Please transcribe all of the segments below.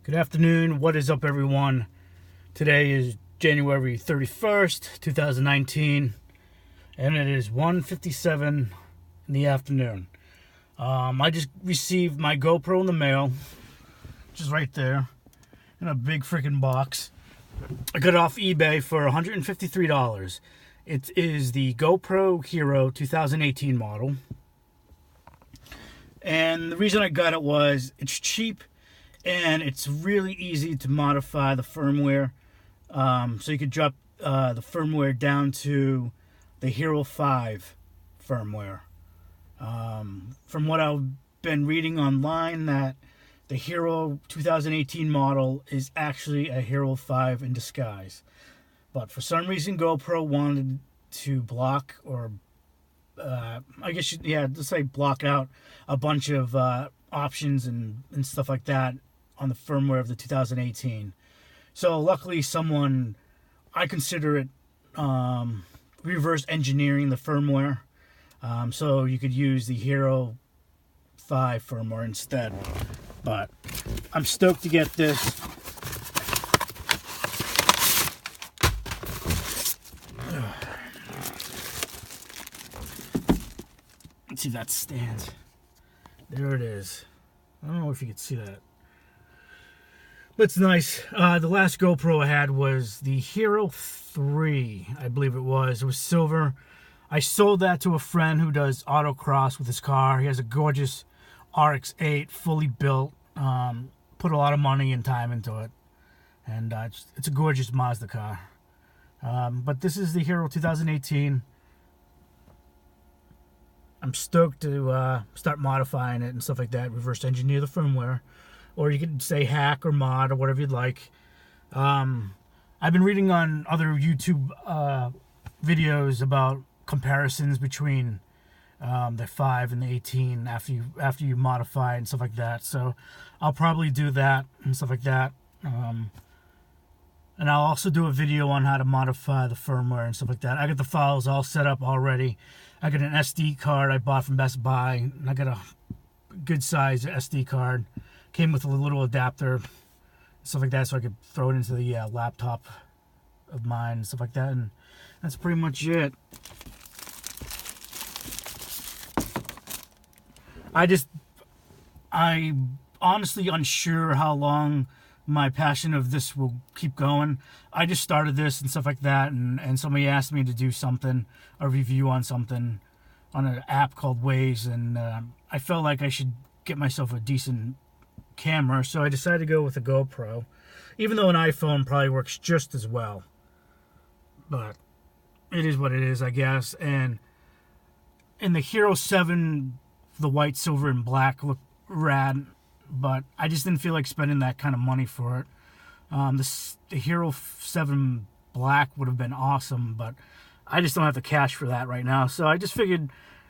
Good afternoon. What is up, everyone? Today is January 31st, 2019, and it is 1:57 in the afternoon. I just received my GoPro in the mail, which is right there, in a big freaking box. I got it off eBay for $153. It is the GoPro Hero 2018 model. And the reason I got it was it's cheap and it's really easy to modify the firmware. So you could drop the firmware down to the Hero 5 firmware. From what I've been reading online, that the Hero 2018 model is actually a Hero 5 in disguise. But for some reason, GoPro wanted to block, or let's say block out a bunch of options and stuff like that on the firmware of the 2018. So luckily I consider it reverse engineering the firmware. So you could use the Hero 5 firmware instead. But I'm stoked to get this. Let's see if that stands. There it is. I don't know if you can see that. But it's nice. The last GoPro I had was the Hero 3, I believe it was. It was silver. I sold that to a friend who does autocross with his car. He has a gorgeous RX-8, fully built. Put a lot of money and time into it. And it's a gorgeous Mazda car. But this is the Hero 2018. I'm stoked to start modifying it and stuff like that. Reverse engineer the firmware. Or you could say hack or mod or whatever you'd like. I've been reading on other YouTube videos about comparisons between the 5 and the 18 after you modify and stuff like that. So I'll probably do that and stuff like that. And I'll also do a video on how to modify the firmware and stuff like that. I got the files all set up already. I got an SD card I bought from Best Buy. And I got a good size SD card. Came with a little adapter, stuff like that, so I could throw it into the laptop of mine and stuff like that. And that's pretty much it. I'm honestly unsure how long my passion of this will keep going. I just started this and stuff like that, and somebody asked me to do something, a review on something, on an app called Waze, and I felt like I should get myself a decent camera, so I decided to go with a GoPro, even though an iPhone probably works just as well. But it is what it is, I guess. And in the Hero 7, the white, silver, and black look rad, but I just didn't feel like spending that kind of money for it. The Hero 7 black would have been awesome, but I just don't have the cash for that right now. So I just figured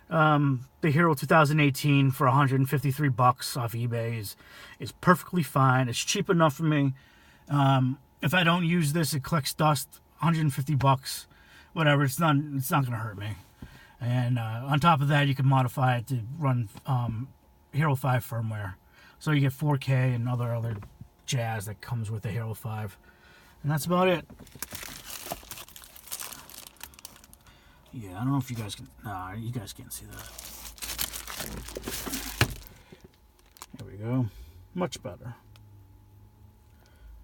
the Hero 2018 for $153 off eBay is perfectly fine. It's cheap enough for me. If I don't use this, it collects dust. $150, whatever. It's not gonna hurt me. And on top of that, you can modify it to run Hero 5 firmware. So you get 4K and other jazz that comes with the Hero 5. And that's about it. Yeah, I don't know if you guys can... Nah, you guys can't see that. There we go. Much better.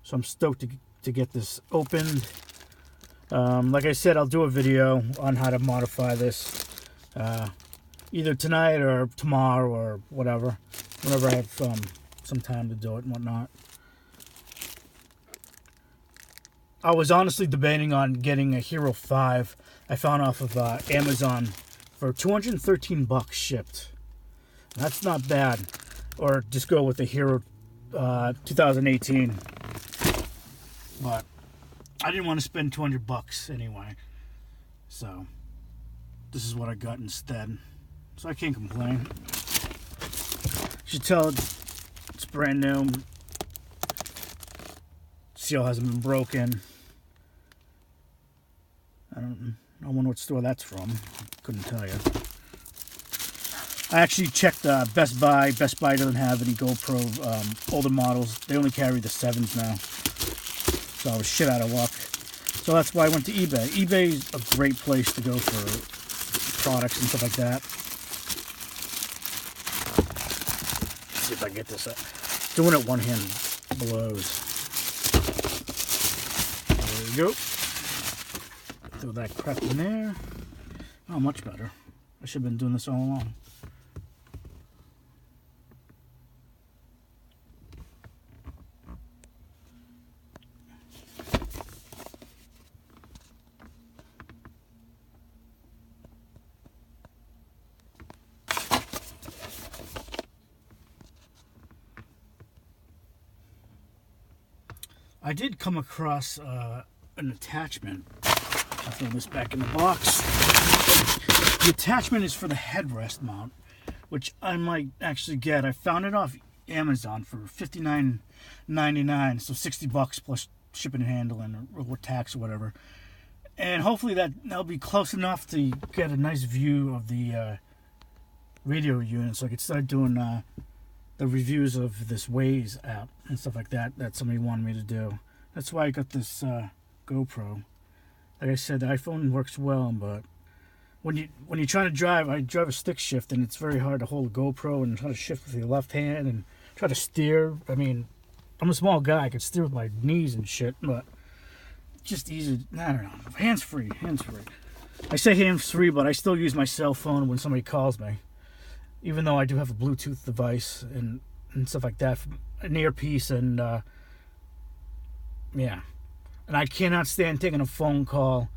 So I'm stoked to get this opened. Like I said, I'll do a video on how to modify this. Either tonight or tomorrow or whatever. Whenever I have some time to do it and whatnot. I was honestly debating on getting a Hero 5 I found off of Amazon for $213 shipped. That's not bad. Or just go with the Hero 2018. But I didn't want to spend $200 anyway. So this is what I got instead. So I can't complain. You should tell it's brand new. Seal hasn't been broken. I wonder what store that's from. Couldn't tell you. I actually checked Best Buy. Best Buy doesn't have any GoPro older models. They only carry the 7s now. So I was shit out of luck. So that's why I went to eBay. eBay is a great place to go for products and stuff like that. Let's see if I can get this up. Doing it one hand blows. There we go. Throw that crap in there. Oh, much better. I should have been doing this all along. I did come across an attachment. I'll throw this back in the box. The attachment is for the headrest mount, which I might actually get. I found it off Amazon for $59.99, so $60 plus shipping and handling or tax or whatever. And hopefully that'll be close enough to get a nice view of the radio unit, so I could start doing the reviews of this Waze app and stuff like that somebody wanted me to do. That's why I got this GoPro. Like I said, the iPhone works well, but when you're trying to drive, I drive a stick shift, and it's very hard to hold a GoPro and try to shift with your left hand and try to steer. I mean, I'm a small guy. I can steer with my knees and shit, but it's just easy. I don't know. Hands-free. I say hands-free, but I still use my cell phone when somebody calls me. Even though I do have a Bluetooth device and stuff like that, an earpiece, and yeah. And I cannot stand taking a phone call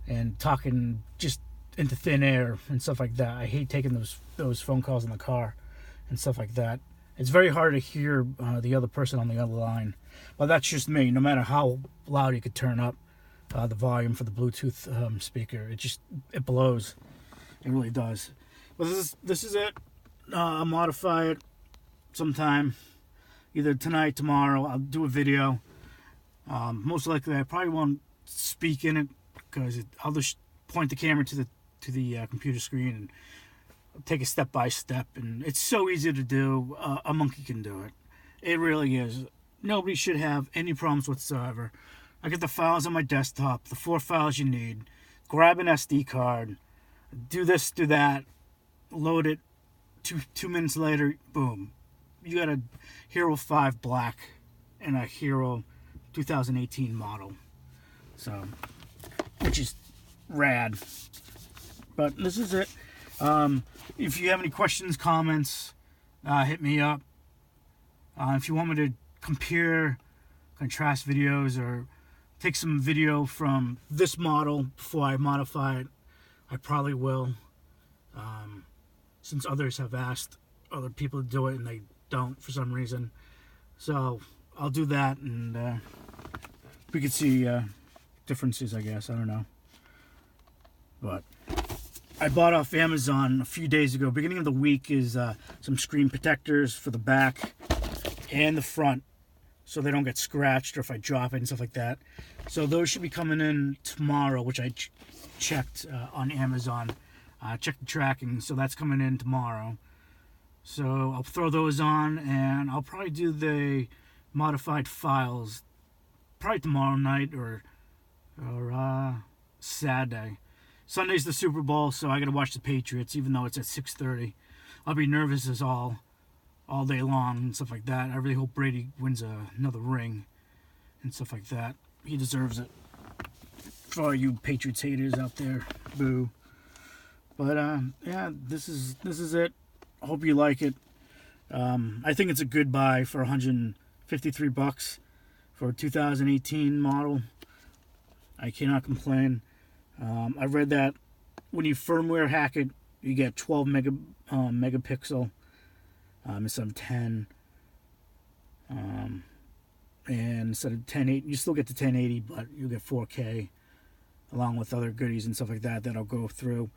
and talking just into thin air and stuff like that. I hate taking those phone calls in the car and stuff like that. It's very hard to hear the other person on the other line. But that's just me. No matter how loud you could turn up the volume for the Bluetooth speaker, it blows. It really does. But this is it. I'll modify it sometime, either tonight, tomorrow. I'll do a video. Most likely, I probably won't speak in it because I'll just point the camera to the computer screen and take it step by step. And it's so easy to do. A monkey can do it. It really is. Nobody should have any problems whatsoever. I get the files on my desktop, the 4 files you need. Grab an SD card. Do this, do that. Load it. 2 minutes later, boom. You got a Hero 5 Black and a Hero 2018 model. So, which is rad. But this is it. If you have any questions, comments, hit me up. If you want me to compare, contrast videos, or take some video from this model before I modify it, I probably will. Since others have asked other people to do it and they don't for some reason. So I'll do that, and we could see differences, I guess. I don't know. But I bought off Amazon a few days ago. Beginning of the week is some screen protectors for the back and the front, so they don't get scratched or if I drop it and stuff like that. So those should be coming in tomorrow, which I checked on Amazon. Check the tracking, so that's coming in tomorrow. So I'll throw those on, and I'll probably do the modified files probably tomorrow night or Saturday. Sunday's the Super Bowl, so I gotta watch the Patriots, even though it's at 6:30. I'll be nervous as all day long and stuff like that. I really hope Brady wins another ring and stuff like that. He deserves it. For all you Patriots haters out there, boo. But yeah, this is it. I hope you like it. I think it's a good buy for $153 for a 2018 model. I cannot complain. I read that when you firmware hack it, you get 12 megapixel instead of 10. And instead of 1080, you still get the 1080, but you get 4K along with other goodies and stuff like that I'll go through.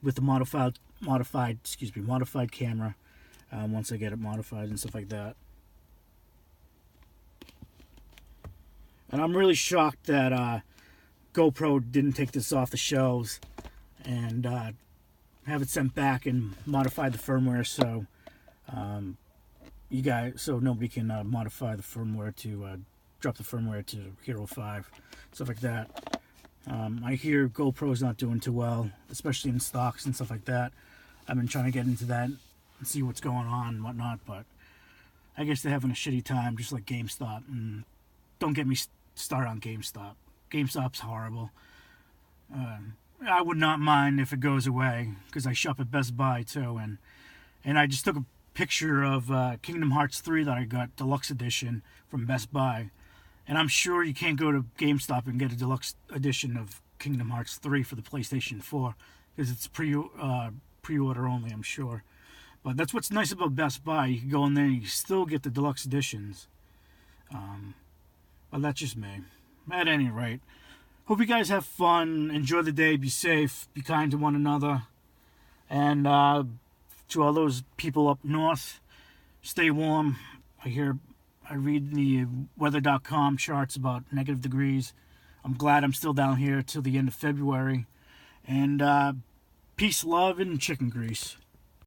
With the modified camera, once I get it modified and stuff like that. And I'm really shocked that GoPro didn't take this off the shelves and have it sent back and modify the firmware so so nobody can modify the firmware to drop the firmware to Hero 5, stuff like that. I hear GoPro's not doing too well, especially in stocks and stuff like that. I've been trying to get into that and see what's going on and whatnot, but I guess they're having a shitty time, just like GameStop. And don't get me started on GameStop. GameStop's horrible. I would not mind if it goes away, because I shop at Best Buy too, and I just took a picture of Kingdom Hearts 3 that I got Deluxe Edition from Best Buy, and I'm sure you can't go to GameStop and get a Deluxe Edition of Kingdom Hearts 3 for the PlayStation 4, because it's pre-order only, I'm sure. But that's what's nice about Best Buy. You can go in there and you still get the Deluxe Editions. But that's just me. At any rate, hope you guys have fun, enjoy the day, be safe, be kind to one another, and to all those people up north, stay warm. I read the weather.com charts about negative degrees. I'm glad I'm still down here till the end of February, and peace, love, and chicken grease.